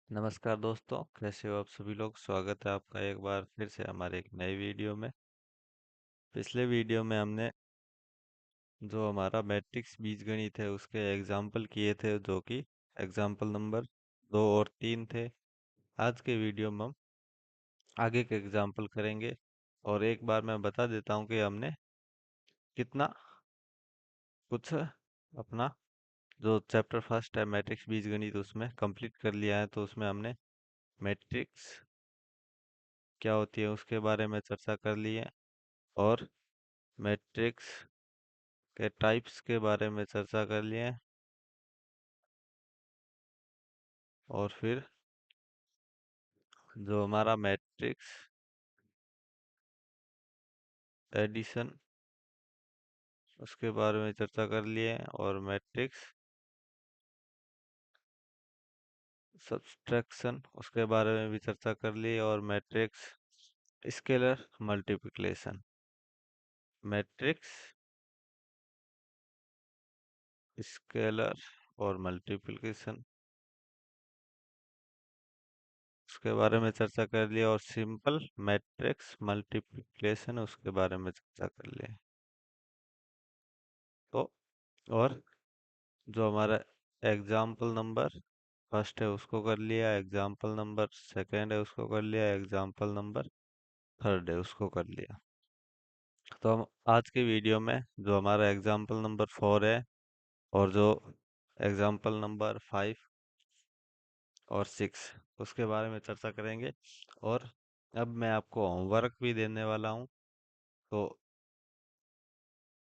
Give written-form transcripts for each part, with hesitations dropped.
नमस्कार दोस्तों, कैसे हो आप सभी लोग। स्वागत है आपका एक बार फिर से हमारे एक नई वीडियो में। पिछले वीडियो में हमने जो हमारा मैट्रिक्स बीजगणित है उसके एग्जाम्पल किए थे, जो कि एग्जाम्पल नंबर 2 और 3 थे। आज के वीडियो में हम आगे के एग्जाम्पल करेंगे। और एक बार मैं बता देता हूँ कि हमने कितना कुछ अपना जो चैप्टर फर्स्ट है मैट्रिक्स बीजगणित उसमें कंप्लीट कर लिया है। तो उसमें हमने मैट्रिक्स क्या होती है उसके बारे में चर्चा कर ली है, और मैट्रिक्स के टाइप्स के बारे में चर्चा कर लिए। और फिर जो हमारा मैट्रिक्स एडिशन उसके बारे में चर्चा कर लिए, और मैट्रिक्स सब्सट्रैक्शन उसके बारे में भी चर्चा कर ली, और matrix scalar multiplication, matrix scalar और मल्टीप्लिकेशन उसके बारे में चर्चा कर लिया, और सिंपल मैट्रिक्स मल्टीप्लिकेशन उसके बारे में चर्चा कर लिए। तो और जो हमारा एग्जाम्पल नंबर फर्स्ट है उसको कर लिया, एग्जाम्पल नंबर सेकंड है उसको कर लिया, एग्जाम्पल नंबर थर्ड है उसको कर लिया। तो हम आज के वीडियो में जो हमारा एग्जाम्पल नंबर 4 है, और जो एग्जाम्पल नंबर 5 और 6 उसके बारे में चर्चा करेंगे। और अब मैं आपको होमवर्क भी देने वाला हूँ। तो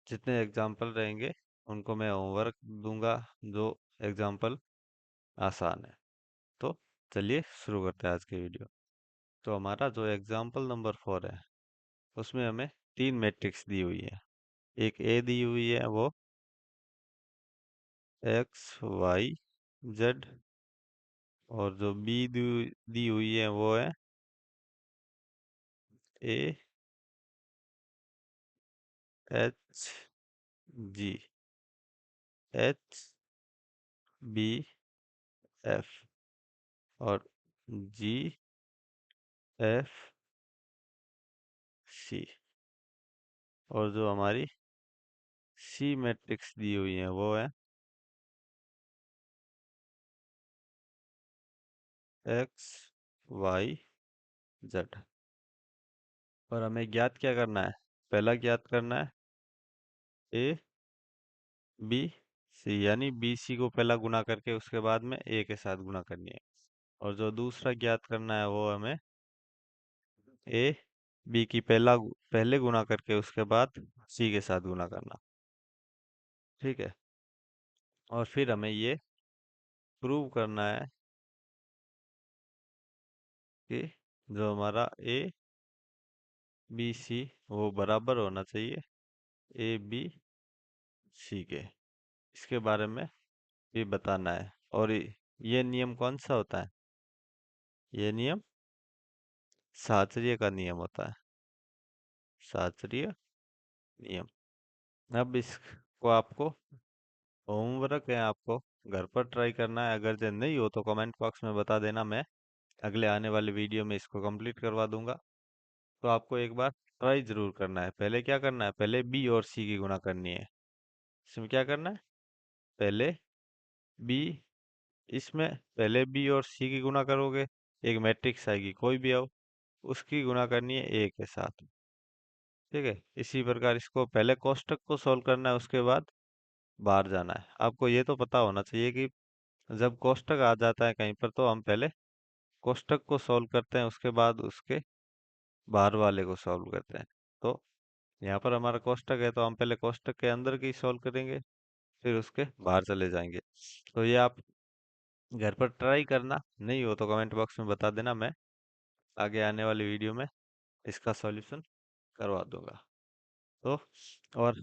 जितने एग्जाम्पल रहेंगे उनको मैं होमवर्क दूंगा, जो एग्जाम्पल आसान है। तो चलिए शुरू करते हैं आज की वीडियो। तो हमारा जो एग्जाम्पल नंबर 4 है उसमें हमें 3 मैट्रिक्स दी हुई है। एक ए दी हुई है वो एक्स वाई जेड, और जो बी दी हुई है वो है A H G H B F, और जी एफ सी। और जो हमारी सी मैट्रिक्स दी हुई है वो है एक्स वाई जेड। और हमें ज्ञात क्या करना है, पहला ज्ञात करना है ए बी सी, यानी बी सी को पहला गुना करके उसके बाद में ए के साथ गुना करनी है। और जो दूसरा ज्ञात करना है वो हमें ए बी की पहले गुना करके उसके बाद सी के साथ गुना करना। ठीक है। और फिर हमें ये प्रूव करना है कि जो हमारा ए बी सी वो बराबर होना चाहिए ए बी सी के। इसके बारे में भी बताना है। और ये नियम कौन सा होता है, ये नियम साचर्य का नियम होता है, साचर्य नियम। अब इसको आपको होमवर्क है, आपको घर पर ट्राई करना है। अगर जो नहीं हो तो कमेंट बॉक्स में बता देना, मैं अगले आने वाले वीडियो में इसको कंप्लीट करवा दूंगा। तो आपको एक बार ट्राई जरूर करना है। पहले क्या करना है, पहले बी और सी की गुणा करनी है। इसमें क्या करना है, पहले बी, इसमें पहले बी और सी की गुणा करोगे, एक मैट्रिक्स आएगी कोई भी आओ, उसकी गुणा करनी है ए के साथ। ठीक है। इसी प्रकार इसको पहले कोष्टक को सॉल्व करना है, उसके बाद बाहर जाना है। आपको ये तो पता होना चाहिए कि जब कोष्टक आ जाता है कहीं पर तो हम पहले कोष्टक को सॉल्व करते हैं, उसके बाद उसके बाहर वाले को सॉल्व करते हैं। तो यहाँ पर हमारा कोष्टक है तो हम पहले कोष्टक के अंदर की सॉल्व करेंगे, फिर उसके बाहर चले जाएंगे। तो ये आप घर पर ट्राई करना, नहीं हो तो कमेंट बॉक्स में बता देना, मैं आगे आने वाली वीडियो में इसका सॉल्यूशन करवा दूंगा। तो और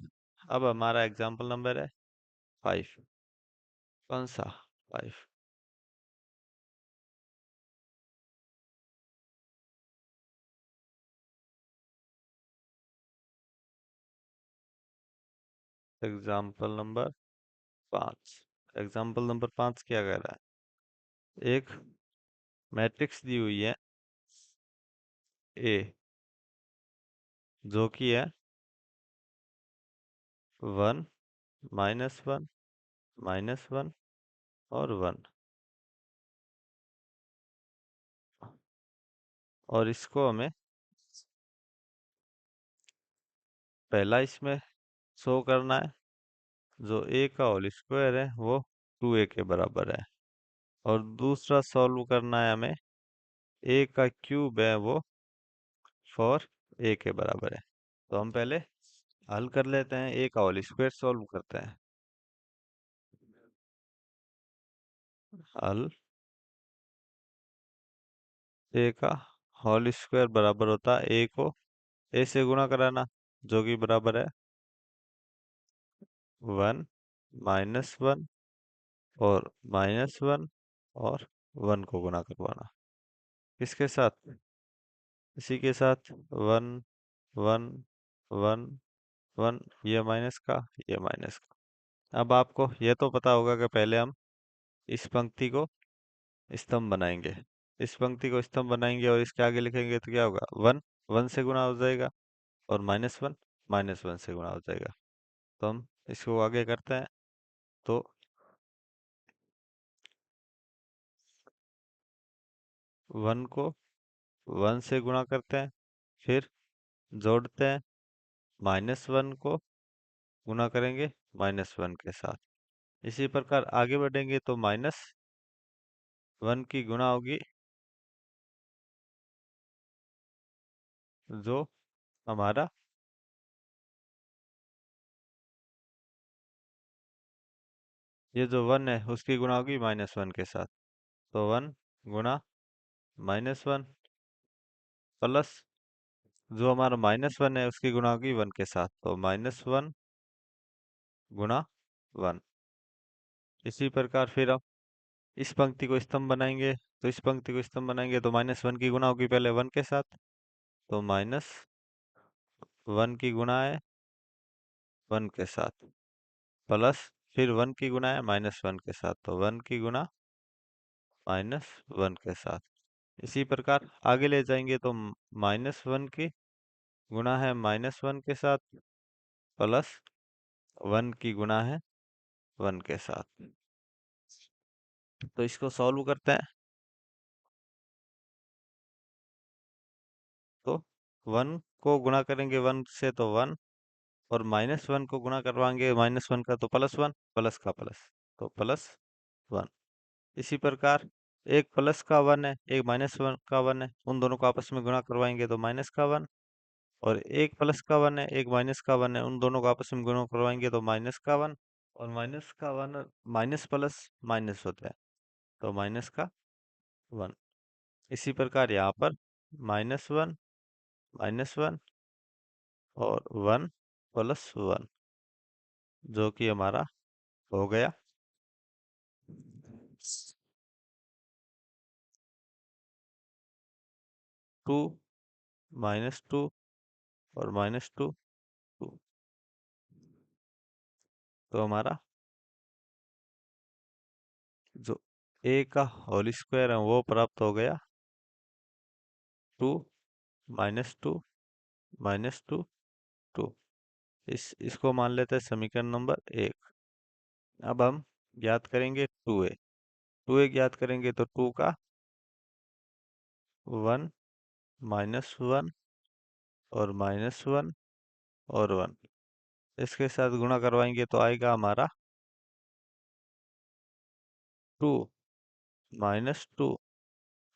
अब हमारा एग्जाम्पल नंबर है 5। कौन सा 5? एग्जाम्पल नंबर 5 क्या कह रहा है, एक मैट्रिक्स दी हुई है ए, जो कि है 1 -1 -1 और 1, और इसको हमें पहला इसमें शो करना है, जो ए का होल स्क्वायर है वो 2a के बराबर है, और दूसरा सॉल्व करना है हमें, ए का क्यूब है वो 4a के बराबर है। तो हम पहले हल कर लेते हैं, ए का होल स्क्वायर सॉल्व करते हैं। हल ए का होल स्क्वायर बराबर होता है ए को ए से गुणा कराना, जो कि बराबर है 1 -1 और -1 और 1 को गुणा करवाना। किसके साथ? इसी के साथ 1 1 1 1, ये माइनस का, ये माइनस का। अब आपको ये तो पता होगा कि पहले हम इस पंक्ति को स्तंभ बनाएंगे, इस पंक्ति को स्तंभ बनाएंगे और इसके आगे लिखेंगे तो क्या होगा, 1 1 से गुणा हो जाएगा और -1 -1 से गुणा हो जाएगा। तो हम इसको आगे करते हैं, तो 1 को 1 से गुणा करते हैं, फिर जोड़ते हैं, -1 को गुणा करेंगे -1 के साथ। इसी प्रकार आगे बढ़ेंगे तो -1 की गुणा होगी, जो हमारा ये जो 1 है उसकी गुणा होगी -1 के साथ। तो 1 गुणा -1 प्लस जो हमारा -1 है उसकी गुणा होगी 1 के साथ, तो -1 गुणा 1। इसी प्रकार फिर हम इस पंक्ति को स्तंभ बनाएंगे, तो इस पंक्ति को स्तंभ बनाएंगे तो -1 की गुणा होगी पहले 1 के साथ, तो -1 की गुणा है 1 के साथ, प्लस फिर 1 की गुणा है -1 के साथ, तो 1 की गुणा -1 के साथ। इसी प्रकार आगे ले जाएंगे तो -1 की गुणा है -1 के साथ, प्लस 1 की गुणा है 1 के साथ। तो इसको सॉल्व करते हैं, तो 1 को गुणा करेंगे 1 से तो 1, और -1 को गुणा करवाएंगे -1 का तो +1, प्लस का प्लस, तो +1। इसी प्रकार एक प्लस का 1 है, एक -1 का 1 है, उन दोनों को आपस में गुणा करवाएंगे तो माइनस का 1, और एक प्लस का 1 है, एक माइनस का 1 है, उन दोनों को आपस में गुणा करवाएंगे तो माइनस का 1, और माइनस का 1 माइनस प्लस माइनस होता है, तो माइनस का 1। इसी प्रकार यहाँ पर -1 -1 और 1 +1, जो कि हमारा हो गया 2 -2 और -2 2। तो हमारा जो a का होल स्क्वायर है वो प्राप्त हो गया 2 -2 -2 2। इसको मान लेते हैं समीकरण नंबर 1। अब हम ज्ञात करेंगे 2a, 2a ज्ञात करेंगे तो 2 का 1 -1 और -1 और 1 इसके साथ गुणा करवाएंगे तो आएगा हमारा 2 -2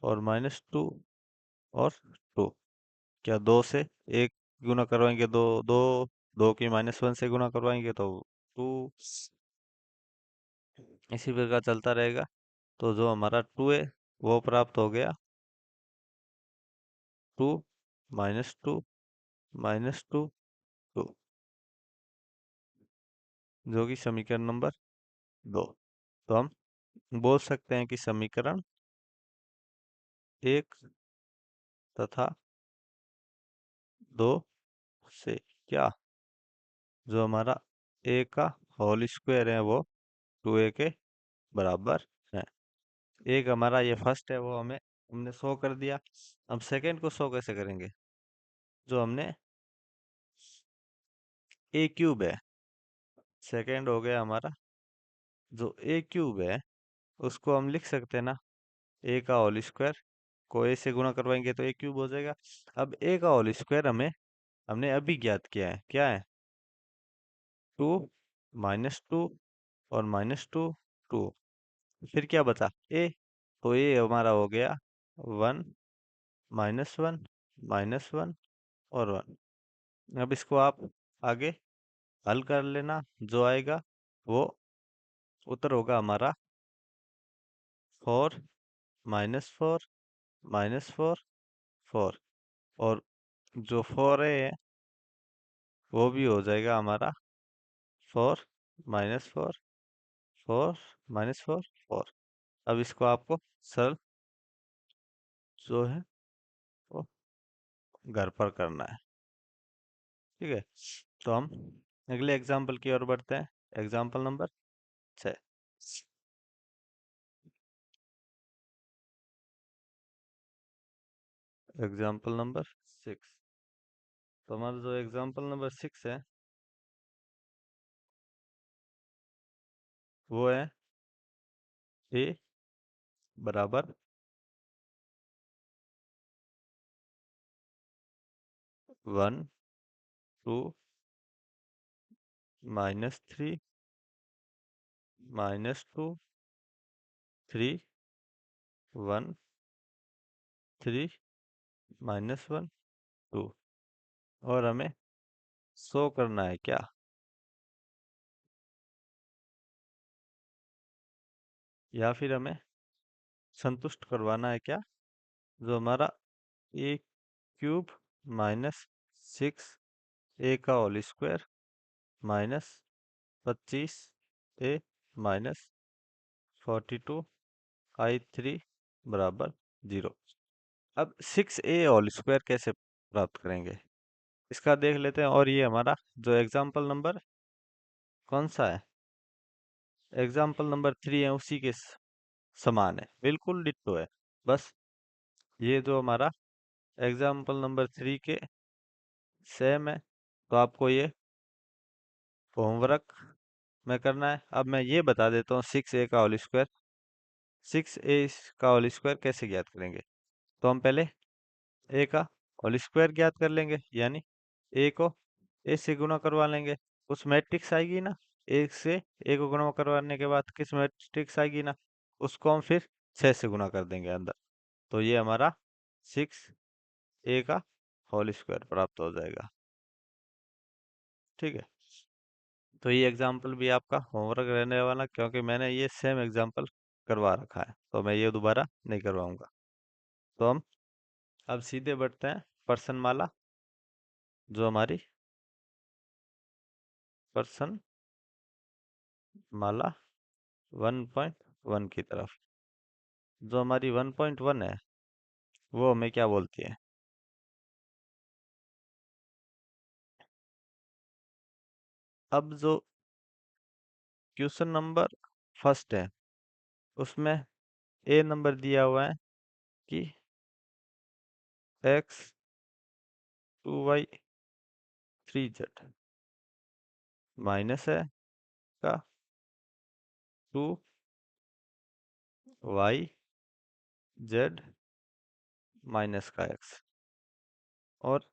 और -2 और 2। क्या 2 से 1 गुणा करवाएंगे, दो दो 2 की -1 से गुणा करवाएंगे तो 2, इसी प्रकार चलता रहेगा। तो जो हमारा 2 है वो प्राप्त हो गया 2 -2 -2 2, जो कि समीकरण नंबर 2। तो हम बोल सकते हैं कि समीकरण 1 तथा 2 से क्या, जो हमारा a का होल स्क्वायर है वो 2a के बराबर है। एक हमारा ये फर्स्ट है वो हमें हमने 100 कर दिया। अब सेकंड को 100 कैसे करेंगे? जो हमने ए क्यूब है, सेकंड हो गया हमारा जो ए क्यूब है, उसको हम लिख सकते हैं ना, ए का होल स्क्वायर को ए से गुणा करवाएंगे तो ए क्यूब हो जाएगा। अब ए का होल स्क्वायर हमने अभी ज्ञात किया है, क्या है? 2 -2 और -2 2। फिर क्या बचा? ए। तो ए हमारा हो गया 1 -1 -1 और 1। अब इसको आप आगे हल कर लेना, जो आएगा वो उत्तर होगा हमारा 4 -4 -4 4। और जो 4 है वो भी हो जाएगा हमारा 4 -4 4 -4 4। अब इसको आपको सरल जो है वो घर पर करना है। ठीक है, तो हम अगले एग्जाम्पल की ओर बढ़ते हैं। Example number 6। Example number 6। तो हमारा जो एग्जाम्पल नंबर 6 है वो है ए बराबर 1 2 -3 -2 3 1 3 -1 2। और हमें शो करना है क्या? या फिर हमें संतुष्ट करवाना है क्या? जो हमारा ए क्यूब -6 ए का होल स्क्वायर -25 ए -42 I3 बराबर 0। अब 6a होल स्क्वायर कैसे प्राप्त करेंगे, इसका देख लेते हैं। और ये हमारा जो एग्जाम्पल नंबर कौन सा है, एग्जाम्पल नंबर 3 है, उसी के समान है, बिल्कुल डिट्टो है। बस ये जो हमारा एग्जाम्पल नंबर 3 के सेम है, तो आपको ये होमवर्क में करना है। अब मैं ये बता देता हूँ 6a का होल स्क्वायर, 6a का होल स्क्वायर कैसे ज्ञात करेंगे। तो हम पहले ए का होल स्क्वायर ज्ञात कर लेंगे, यानी ए को ए से गुणा करवा लेंगे, उस मैट्रिक्स आएगी ना, एक से ए को गुणा करवाने के बाद किस मैट्रिक्स आएगी ना, उसको हम फिर 6 से गुणा कर देंगे अंदर। तो ये हमारा 6a का होल स्क्वायर प्राप्त हो जाएगा। ठीक है, तो ये एग्जाम्पल भी आपका होमवर्क रहने वाला, क्योंकि मैंने ये सेम एग्जाम्पल करवा रखा है, तो मैं ये दोबारा नहीं करवाऊंगा। तो हम अब सीधे बढ़ते हैं पर्सन माला, जो हमारी पर्सन माला 1.1 की तरफ। जो हमारी 1.1 है वो हमें क्या बोलती है? अब जो क्वेश्चन नंबर फर्स्ट है उसमें ए नंबर दिया हुआ है कि x 2y 3z, माइनस है का 2y z माइनस का x, और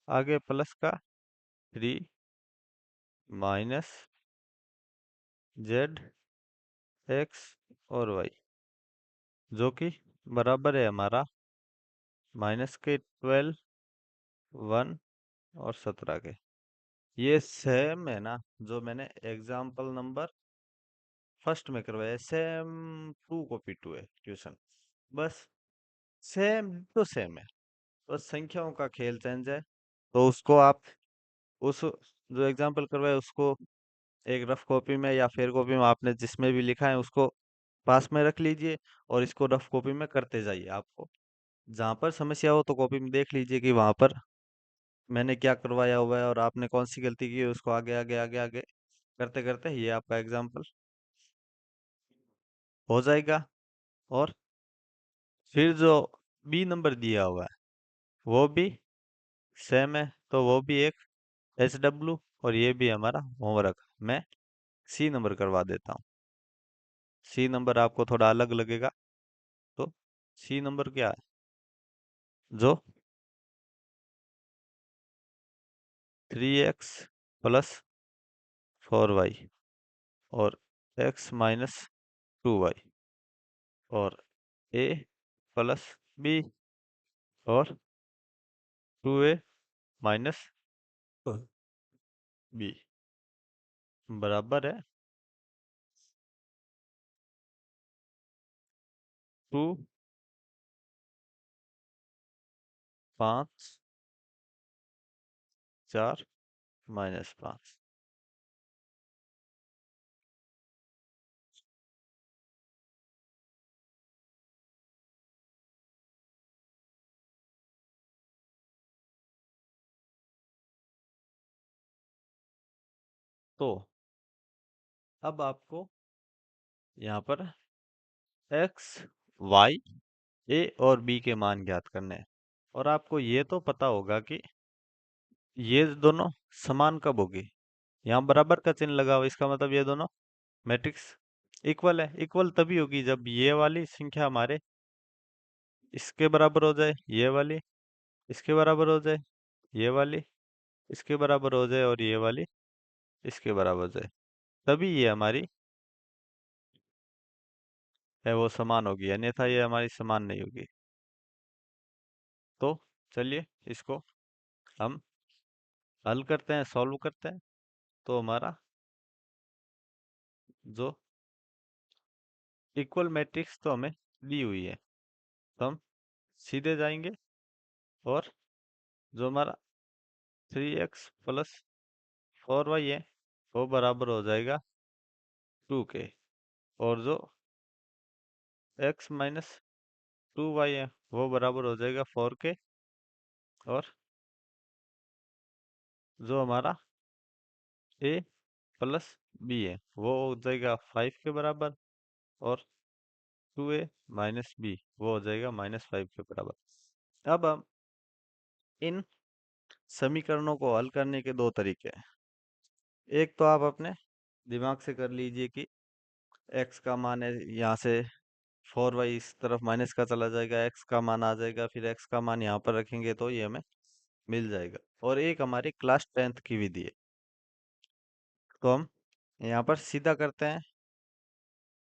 आगे प्लस का 3 माइनस z x और y, जो कि बराबर है हमारा माइनस के 12 1 और 17 के। ये सेम है ना जो मैंने एग्जाम्पल नंबर फर्स्ट में करवाया, सेम टू कॉपी टू है क्वेश्चन, बस सेम तो सेम है, बस संख्याओं का खेल चेंज है। तो उसको आप उस जो एग्जाम्पल करवाए उसको एक रफ कॉपी में या फेयर कॉपी में आपने जिसमें भी लिखा है उसको पास में रख लीजिए, और इसको रफ कॉपी में करते जाइए। आपको जहाँ पर समस्या हो तो कॉपी में देख लीजिए कि वहां पर मैंने क्या करवाया हुआ है और आपने कौन सी गलती की है, उसको आगे आगे आगे आगे करते करते ये आपका एग्जाम्पल हो जाएगा। और फिर जो बी नंबर दिया हुआ है वो भी सेम है, तो वो भी एक SW, और ये भी हमारा होमवर्क। मैं सी नंबर करवा देता हूँ। सी नंबर आपको थोड़ा अलग लगेगा, तो सी नंबर क्या है? जो 3x + 4y और x - 2y और a + b और 2a - b बराबर है 2, 5, 4 - 5। तो अब आपको यहाँ पर x, y, a और b के मान ज्ञात करने हैं। और आपको ये तो पता होगा कि ये दोनों समान कब होगी। यहाँ बराबर का चिन्ह लगा हुआ, इसका मतलब ये दोनों मैट्रिक्स इक्वल है। इक्वल तभी होगी जब ये वाली संख्या हमारे इसके बराबर हो जाए, ये वाली इसके बराबर हो जाए, ये वाली इसके बराबर हो जाए और ये वाली इसके बराबर हो जाए, तभी ये हमारी है वो समान होगी, अन्यथा ये हमारी समान नहीं होगी। तो चलिए इसको हम हल करते हैं, सॉल्व करते हैं। तो हमारा जो इक्वल मैट्रिक्स तो हमें दी हुई है, तो हम सीधे जाएंगे और जो हमारा 3x + 4y है वो बराबर हो जाएगा 2 के, और जो x - 2y है वो बराबर हो जाएगा 4 के, और जो हमारा a + b है वो हो जाएगा 5 के बराबर, और 2a - b वो हो जाएगा -5 के बराबर। अब हम इन समीकरणों को हल करने के दो तरीके हैं। एक तो आप अपने दिमाग से कर लीजिए कि x का मान है, यहाँ से 4y इस तरफ माइनस का चला जाएगा, x का मान आ जाएगा, फिर x का मान यहाँ पर रखेंगे तो ये हमें मिल जाएगा। और एक हमारी क्लास 10th की विधि है, तो हम यहाँ पर सीधा करते हैं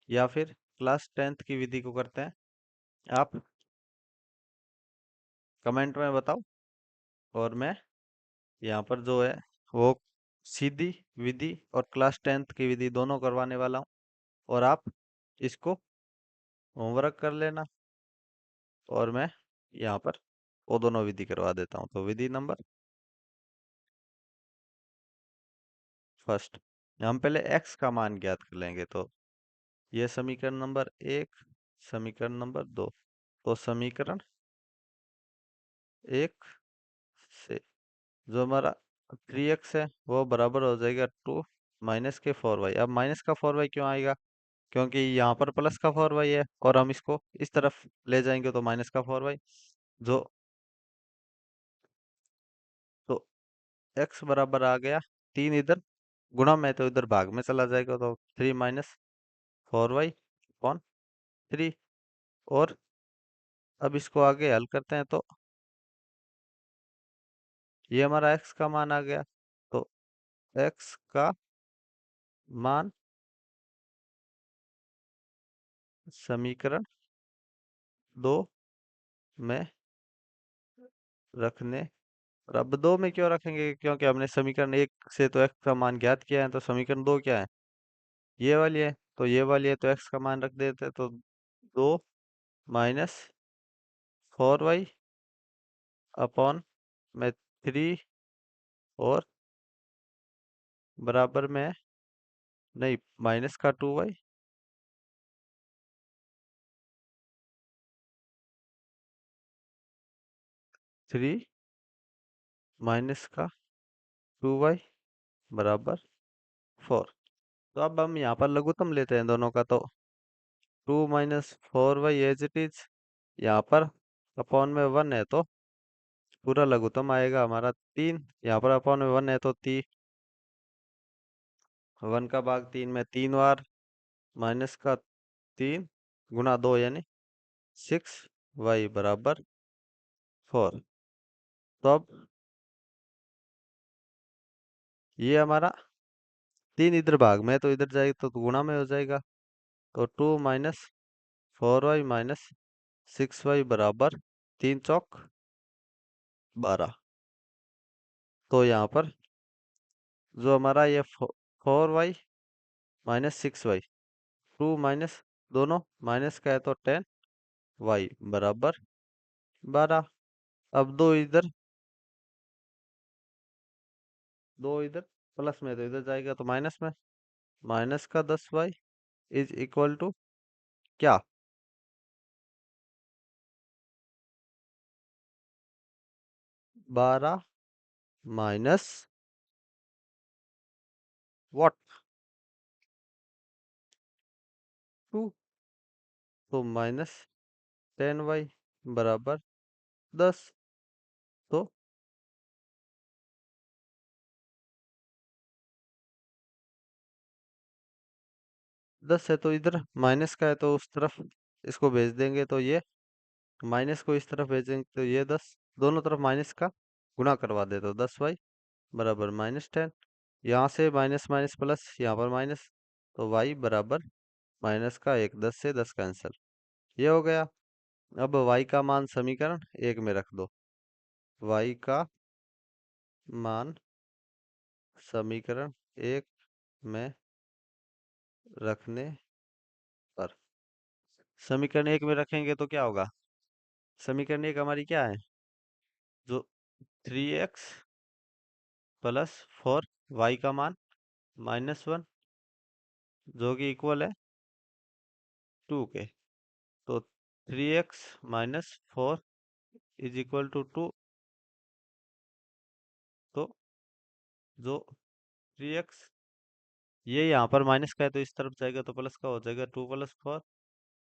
या फिर क्लास 10th की विधि को करते हैं। आप कमेंट में बताओ, और मैं यहाँ पर जो है वो सीधी विधि और क्लास 10th की विधि दोनों करवाने वाला हूँ, और आप इसको होमवर्क कर लेना, और मैं यहाँ पर वो दोनों विधि करवा देता हूँ। तो विधि नंबर फर्स्ट, हम पहले x का मान ज्ञात कर लेंगे। तो ये समीकरण नंबर 1, समीकरण नंबर 2। तो समीकरण 1 से जो हमारा 3x है वो बराबर हो जाएगा 2 - 4y। अब माइनस का 4y क्यों आएगा? क्योंकि यहाँ पर प्लस का 4y है और हम इसको इस तरफ ले जाएंगे तो माइनस का 4y। जो तो x बराबर आ गया 3, इधर गुणा में तो इधर भाग में चला जाएगा, तो 3 - 4y अपॉन 3। और अब इसको आगे हल करते हैं तो ये हमारा x का मान आ गया। तो x का मान समीकरण 2 में रखने, और अब 2 में क्यों रखेंगे? क्योंकि हमने समीकरण 1 से तो x का मान ज्ञात किया है, तो समीकरण 2 क्या है? ये वाली है, तो ये वाली है, तो x का मान रख देते हैं। तो 2 - 4y अपॉन में 3, और बराबर में नहीं माइनस का 2y, 3 माइनस का 2y बराबर 4। तो अब हम यहाँ पर लघुत्तम लेते हैं दोनों का, तो 2 - 4y एज इट इज, यहाँ पर अपॉन में 1 है तो पूरा लघुत्तम आएगा हमारा 3। यहाँ पर अपॉन में 1 है तो 1 का भाग 3 में 3 बार, माइनस का 3 गुणा 2 यानी 6y बराबर 4। तो अब ये हमारा 3 इधर भाग में है तो इधर जाएगा तो गुणा में हो जाएगा। तो 2 माइनस 4y माइनस 6y बराबर 3 चौक 12। तो यहाँ पर जो हमारा ये 4y माइनस 6y, 2 माइनस दोनों माइनस का है तो 10y बराबर 12। अब दो इधर प्लस में तो इधर जाएगा तो माइनस में, माइनस का 10y इज इक्वल टू क्या? 12 माइनस व्हाट 2। तो माइनस 10y बराबर 10। तो 10 है तो इधर माइनस का है तो उस तरफ इसको भेज देंगे तो ये माइनस को इस तरफ भेजेंगे तो ये 10, दोनों तरफ माइनस का गुणा करवा दे तो 10y बराबर -10। यहाँ से माइनस माइनस प्लस यहाँ पर माइनस, तो y बराबर माइनस का 1, 10 से 10 कैंसिल, ये हो गया। अब y का मान समीकरण 1 में रख दो। y का मान समीकरण 1 में रखने पर, समीकरण 1 में रखेंगे तो क्या होगा? समीकरण 1 हमारी क्या है? जो 3x प्लस 4y का मान -1 जो कि इक्वल है 2 के। तो 3x minus 4 is equal to 2। तो जो 3x ये यहाँ पर माइनस का है तो इस तरफ जाएगा तो प्लस का हो जाएगा 2 प्लस 4।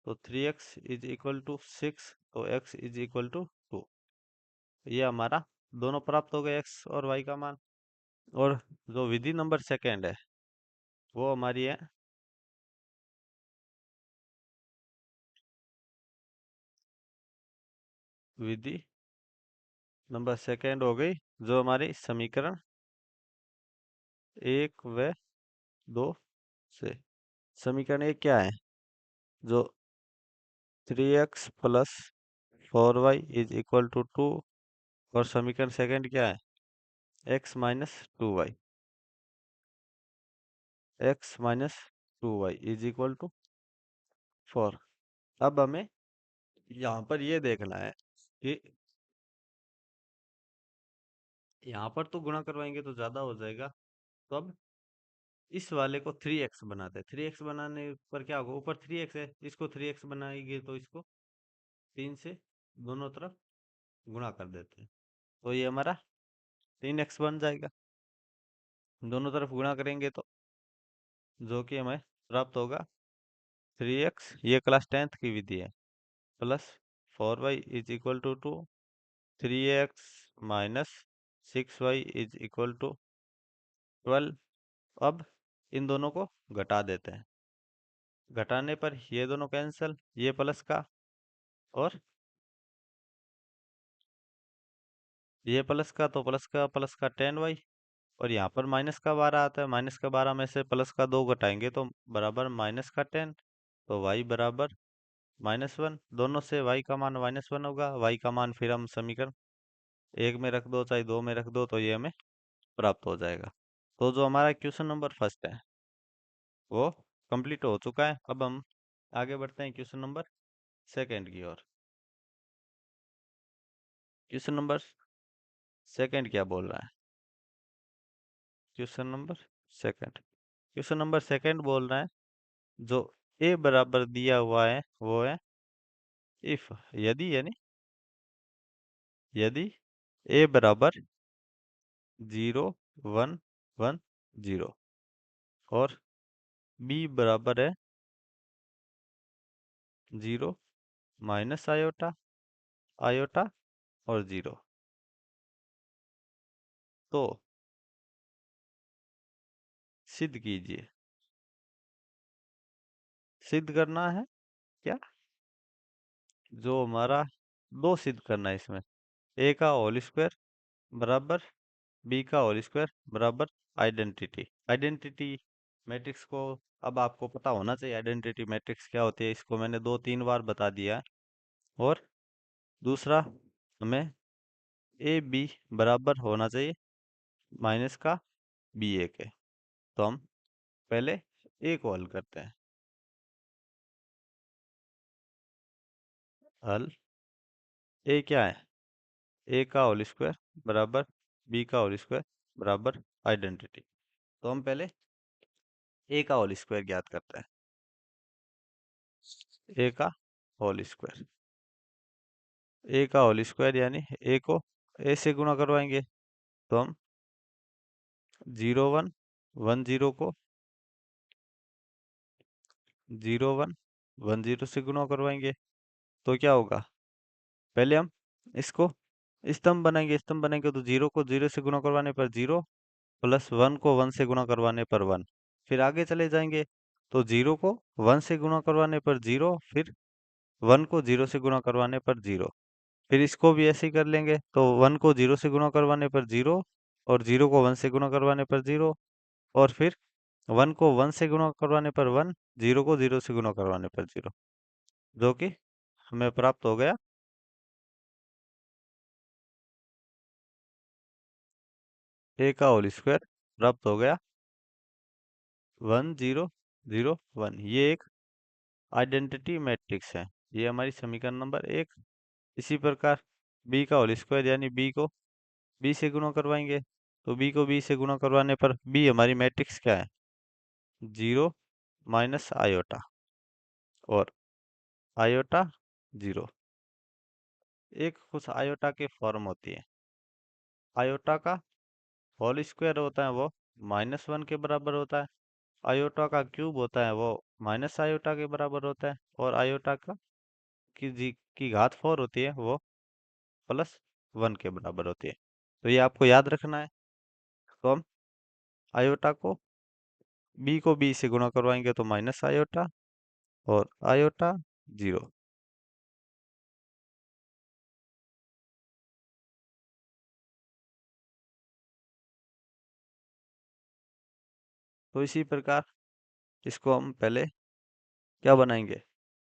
तो 3x इज इक्वल टू 6। तो x इज इक्वल टू 2। ये हमारा दोनों प्राप्त हो गए x और y का मान। और जो विधि नंबर सेकेंड है वो हमारी है विधि नंबर सेकेंड हो गई जो हमारी समीकरण 1 व 2 से। समीकरण 1 क्या है? जो 3x plus 4y is equal to 2। और समीकरण सेकेंड क्या है? x minus 2y, x minus 2y is equal to 4। अब हमें यहाँ पर ये देखना है कि यहाँ पर तो गुणा करवाएंगे तो ज़्यादा हो जाएगा। तो अब इस वाले को 3x बनाते हैं। 3x बनाने पर क्या होगा? ऊपर 3x है, इसको 3x बनाएंगे तो इसको 3 से दोनों तरफ गुणा कर देते हैं तो ये हमारा 3x बन जाएगा। दोनों तरफ गुणा करेंगे तो जो कि हमें प्राप्त होगा 3x, ये क्लास 10th की विधि है, plus 4y is equal to 2। 3x minus 6y is equal to 12। अब इन दोनों को घटा देते हैं। घटाने पर ये दोनों कैंसिल, ये प्लस का और ये प्लस का 10y। और यहाँ पर माइनस का 12 आता है, माइनस का 12 में से प्लस का 2 घटाएंगे तो बराबर माइनस का 10। तो y बराबर -1। दोनों से y का मान -1 होगा। y का मान फिर हम समीकरण 1 में रख दो चाहे 2 में रख दो तो ये हमें प्राप्त हो जाएगा। तो जो हमारा क्वेश्चन नंबर फर्स्ट है वो कंप्लीट हो चुका है। अब हम आगे बढ़ते हैं क्वेश्चन नंबर सेकंड की ओर। क्वेश्चन नंबर सेकंड क्या बोल रहा है? Question number second question number second बोल रहा है जो a बराबर दिया हुआ है वो है इफ, यदि यानी यदि a बराबर 0 1 1 0 और b बराबर है 0 माइनस आयोटा, आयोटा और 0। तो सिद्ध कीजिए। सिद्ध करना है क्या? जो हमारा दो सिद्ध करना है इसमें। ए का होल स्क्वायर बराबर बी का होल स्क्वायर बराबर आइडेंटिटी। आइडेंटिटी मैट्रिक्स को अब आपको पता होना चाहिए आइडेंटिटी मैट्रिक्स क्या होती है। इसको मैंने 2-3 बार बता दिया है। और दूसरा, हमें ए बी बराबर होना चाहिए माइनस का बी ए के। तो हम पहले ए को हल करते हैं। हल ए क्या है? ए का होल स्क्वायर बराबर बी का होल स्क्वायर बराबर आइडेंटिटी। तो हम पहले ए का होल स्क्वायर ज्ञात करते हैं। ए का होल स्क्वायर, ए का होल स्क्वायर यानी ए को ए से गुणा करवाएंगे। तो हम 0 1 1 0 को 0 1 1 0 से गुणा करवाएंगे। तो क्या होगा? पहले हम इसको स्तंभ बनाएंगे तो 0 को 0 से गुणा करवाने पर 0 प्लस 1 को 1 से गुणा करवाने पर 1। फिर आगे चले जाएंगे तो 0 को 1 से गुणा करवाने पर 0, फिर 1 को 0 से गुणा करवाने पर 0। फिर इसको भी ऐसे ही कर लेंगे तो 1 को 0 से गुणा करवाने पर 0 और 0 को 1 से गुणा करवाने पर 0। और फिर 1 को 1 से गुणा करवाने पर 1, 0 को 0 से गुणा करवाने पर 0, जो कि हमें प्राप्त हो गया ए का होल स्क्वायर प्राप्त हो गया 1 0 0 1। ये एक आइडेंटिटी मैट्रिक्स है। ये हमारी समीकरण नंबर 1। इसी प्रकार बी का होल स्क्वायर यानी बी को बी से गुणा करवाएंगे। तो बी को बी से गुणा करवाने पर बी हमारी मैट्रिक्स क्या है? 0 माइनस आयोटा और आयोटा 0। एक कुछ आयोटा के फॉर्म होती है। आयोटा का होल स्क्वायर होता है वो -1 के बराबर होता है। आयोटा का क्यूब होता है वो माइनस आयोटा के बराबर होता है। और आयोटा का की घात 4 होती है वो +1 के बराबर होती है। तो ये आपको याद रखना है। तो हम आयोटा को बी से गुणा करवाएंगे तो माइनस आयोटा और आयोटा 0। तो इसी प्रकार इसको हम पहले क्या बनाएंगे?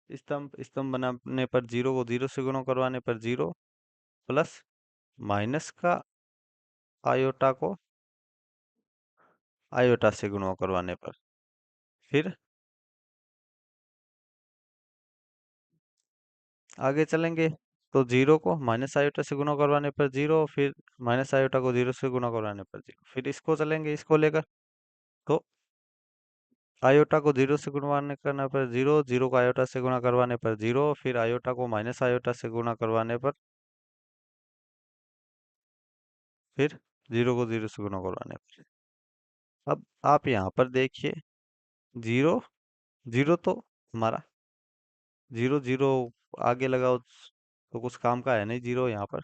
स्तंभ। स्तंभ बनाने पर 0 को 0 से गुणा करवाने पर 0 प्लस माइनस का आयोटा को आयोटा से गुणा करवाने पर। फिर आगे चलेंगे तो 0 को माइनस आयोटा से गुणा करवाने पर 0, फिर माइनस आयोटा को 0 से गुणा करवाने पर 0। फिर इसको चलेंगे इसको लेकर तो आयोटा को 0 से गुणवाने करने पर 0, 0 को आयोटा से गुणा करवाने पर 0, फिर आयोटा को माइनस आयोटा से गुणा करवाने पर फिर 0 को 0 से गुणा करवाने पर। अब आप यहाँ पर देखिए 0 0 तो हमारा 0 0 आगे लगाओ तो कुछ काम का है नहीं। 0 यहाँ पर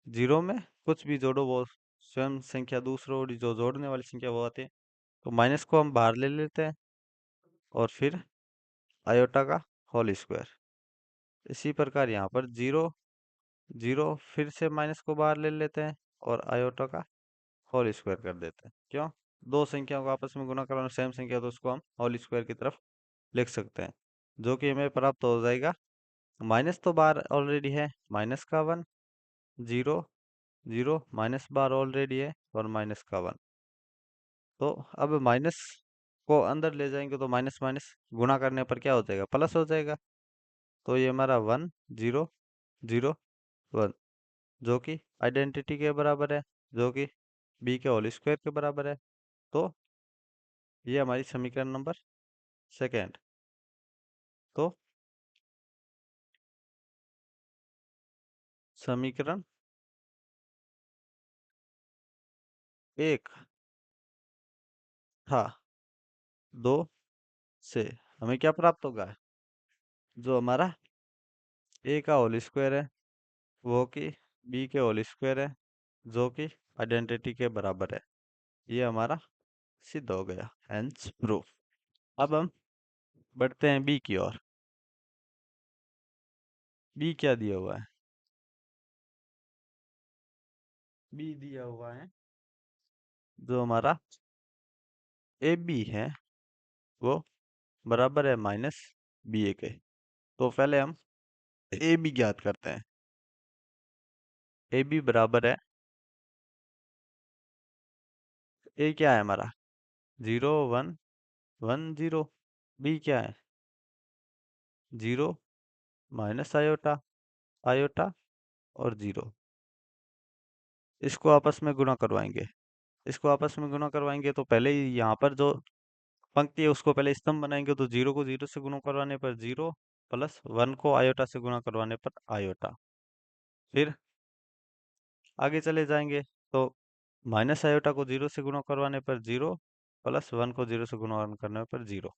0 में कुछ भी जोड़ो वो स्वयं संख्या दूसरों जो जोड़ने वाली संख्या वो आती है। तो माइनस को हम बाहर ले लेते हैं और फिर आयोटा का होल स्क्वायर। इसी प्रकार यहाँ पर 0 0 फिर से माइनस को बाहर ले लेते हैं और आयोटा का होल स्क्वायर कर देते हैं। क्यों? दो संख्याओं को आपस में गुणा करना सेम संख्या तो उसको हम होल स्क्वायर की तरफ लिख सकते हैं, जो कि हमें प्राप्त हो जाएगा। माइनस तो बाहर ऑलरेडी है, माइनस का 1, 0 0 माइनस बार ऑलरेडी है और माइनस का 1। तो अब माइनस को अंदर ले जाएंगे तो माइनस माइनस गुणा करने पर क्या हो जाएगा? प्लस हो जाएगा। तो ये हमारा 1 0 0 1, जो कि आइडेंटिटी के बराबर है, जो कि बी के होल स्क्वायर के बराबर है। तो ये हमारी समीकरण नंबर सेकेंड। तो समीकरण 1 था 2 से हमें क्या प्राप्त होगा? जो हमारा ए का होल स्क्वायर है वो कि बी के होल स्क्वायर है जो कि आइडेंटिटी के बराबर है। ये हमारा सिद्ध हो गया, हेंस प्रूफ। अब हम बढ़ते हैं बी की ओर। बी क्या दिया हुआ है? बी दिया हुआ है जो हमारा ए बी है वो बराबर है माइनस बी ए के। तो पहले हम ए बी ज्ञात करते हैं। ए बी बराबर है, ए क्या है हमारा 0 1 1 0। बी क्या है 0 माइनस आयोटा, आयोटा और 0। इसको आपस में गुणा करवाएंगे। इसको आपस में गुणा करवाएंगे तो पहले ही यहाँ पर जो पंक्ति है उसको पहले स्तंभ बनाएंगे। तो 0 को 0 से गुणा करवाने पर 0 प्लस 1 को आयोटा से गुणा करवाने पर आयोटा। फिर आगे चले जाएंगे तो माइनस आयोटा को 0 से गुणा करवाने पर 0 प्लस 1 को 0 से गुणा करने पर 0।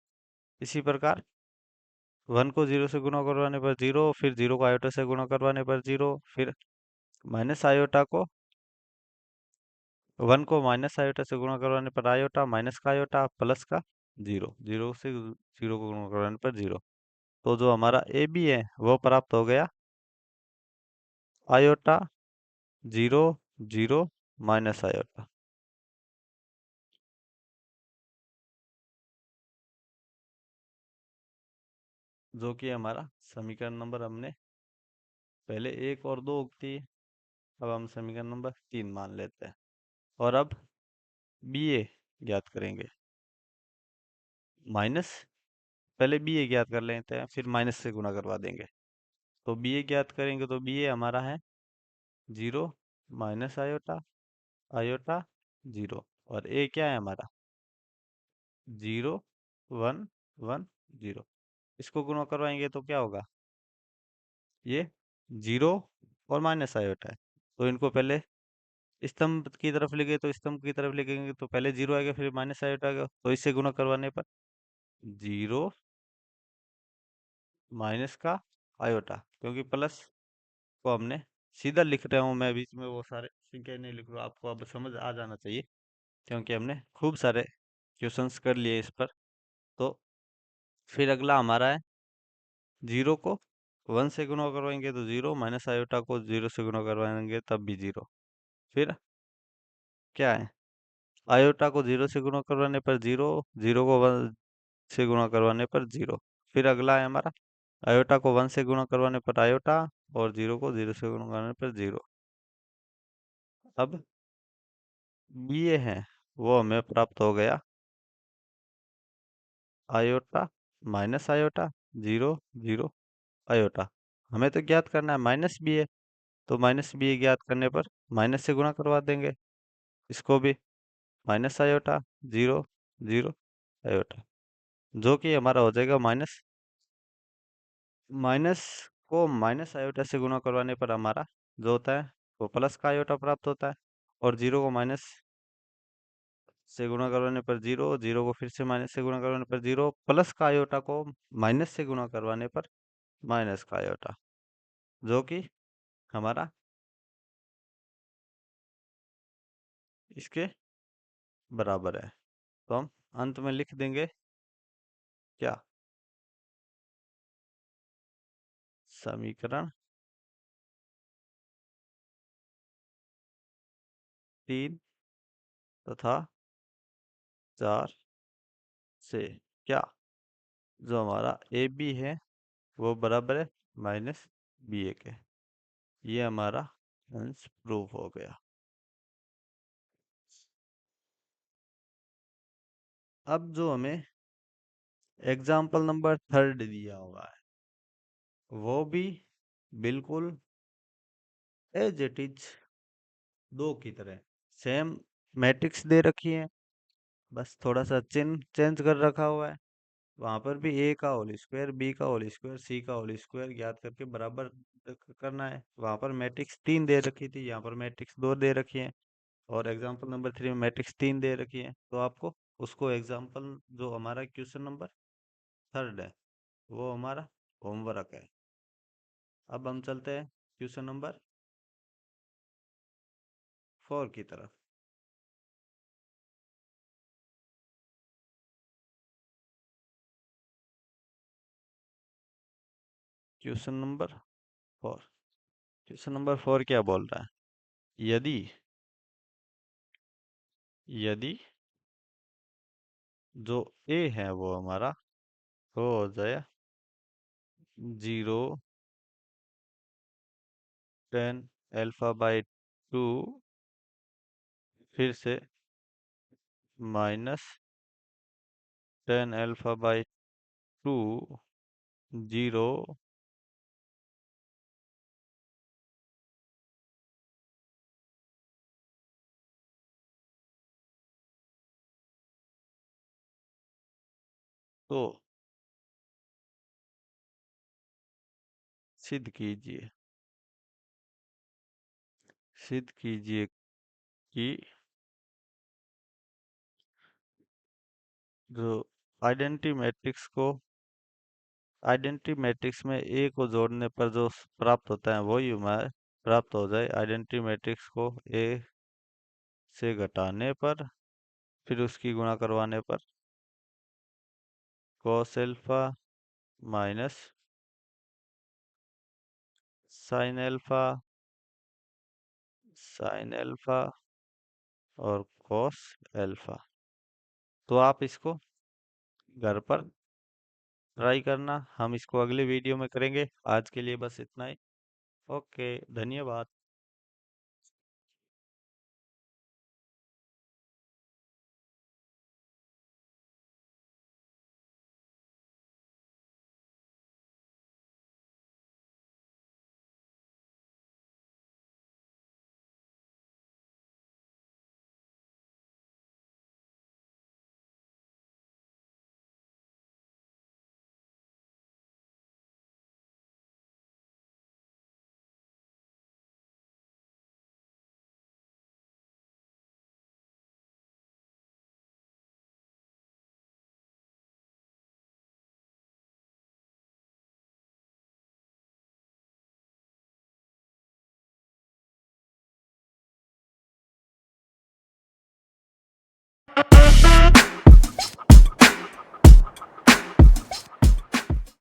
इसी प्रकार 1 को 0 से गुणा करवाने पर 0, फिर 0 को आयोटा से गुणा करवाने पर 0, फिर माइनस आयोटा को 1 को माइनस आयोटा से गुणा करवाने पर आयोटा, माइनस का आयोटा प्लस का 0, 0 से 0 को गुणा करवाने पर 0। तो जो हमारा ए बी है वो प्राप्त हो गया आयोटा 0 0 माइनस आयोटा। जो कि हमारा समीकरण नंबर हमने पहले 1 और 2 थी, अब हम समीकरण नंबर 3 मान लेते हैं। और अब बी ए ज्ञात करेंगे। माइनस, पहले बी ए ज्ञात कर लेते हैं फिर माइनस से गुणा करवा देंगे। तो बी ए ज्ञात करेंगे तो बी ए हमारा है 0 माइनस आयोटा, आयोटा 0। और ए क्या है हमारा 0 1 1 0। इसको गुणा करवाएंगे तो क्या होगा, ये 0 और माइनस आयोटा है। तो इनको पहले स्तंभ की तरफ ले गए तो स्तंभ की तरफ ले गएंगे तो पहले 0 आएगा फिर माइनस आयोटा आएगा। तो इससे गुणा करवाने पर 0 माइनस का आयोटा, क्योंकि प्लस को हमने सीधा लिख रहा हूँ मैं, बीच में वो सारे संख्या नहीं लिख रहा हूँ। आपको अब समझ आ जाना चाहिए क्योंकि हमने खूब सारे क्वेश्चंस कर लिए इस पर। तो फिर अगला हमारा है 0 को 1 से गुणा करवाएंगे तो 0, माइनस आयोटा को 0 से गुणा करवाएंगे तब भी 0। फिर क्या है आयोटा को 0 से गुणा करवाने पर 0, 0 को 1 से गुणा करवाने पर 0। फिर अगला है हमारा आयोटा को 1 से गुणा करवाने पर आयोटा और 0 को 0 से गुणा करवाने पर 0। अब ये है वो हमें प्राप्त हो गया आयोटा माइनस आयोटा 0 0 आयोटा। हमें तो ज्ञात करना है माइनस बी है, तो माइनस बी ज्ञात करने पर माइनस से गुणा करवा देंगे इसको भी, माइनस आयोटा 0 0 आयोटा, जो कि हमारा हो जाएगा माइनस। माइनस को माइनस आयोटा से गुणा करवाने पर हमारा जो होता है वो प्लस का आयोटा प्राप्त होता है। और 0 को माइनस से गुणा करवाने पर 0, 0 को फिर से माइनस से गुणा करवाने पर 0, प्लस का आयोटा को माइनस से गुणा करवाने पर माइनस का आयोटा, जो कि हमारा इसके बराबर है। तो हम अंत में लिख देंगे क्या, समीकरण 3 तथा 4 से क्या जो हमारा ए बी है वो बराबर है माइनस बी ए के। ये हमारा आंसर प्रूफ हो गया। अब जो हमें एग्जाम्पल नंबर 3 दिया हुआ है वो भी बिल्कुल एज इट इज दो की तरह सेम मैट्रिक्स दे रखी है, बस थोड़ा सा चिन्ह चेंज कर रखा हुआ है। वहां पर भी ए का होल स्क्वायर, बी का होल स्क्वायर, सी का होल स्क्वायर ज्ञात करके बराबर करना है। वहां पर मैट्रिक्स 3 दे रखी थी, यहाँ पर मैट्रिक्स 2 दे रखी है। और एग्जाम्पल नंबर 3 में मैट्रिक्स 3 दे रखी है। तो आपको उसको एग्जाम्पल जो हमारा क्वेश्चन नंबर 3 है वो हमारा होमवर्क है। अब हम चलते हैं क्वेश्चन नंबर 4 की तरफ। Question number 4। क्वेश्चन नंबर 4 क्या बोल रहा है? यदि जो ए है वो हमारा वो हो जाए 0, 10 अल्फा बाई 2, फिर से माइनस 10 अल्फा बाई 2, 0, तो सिद्ध कीजिए कि जो आइडेंटिटी मैट्रिक्स में ए को जोड़ने पर जो प्राप्त होता है वही हमारे प्राप्त हो जाए आइडेंटिटी मैट्रिक्स को ए से घटाने पर, फिर उसकी गुणा करवाने पर। cos alpha minus sine alpha और cos एल्फा। तो आप इसको घर पर ट्राई करना, हम इसको अगले वीडियो में करेंगे। आज के लिए बस इतना ही। ओके, धन्यवाद।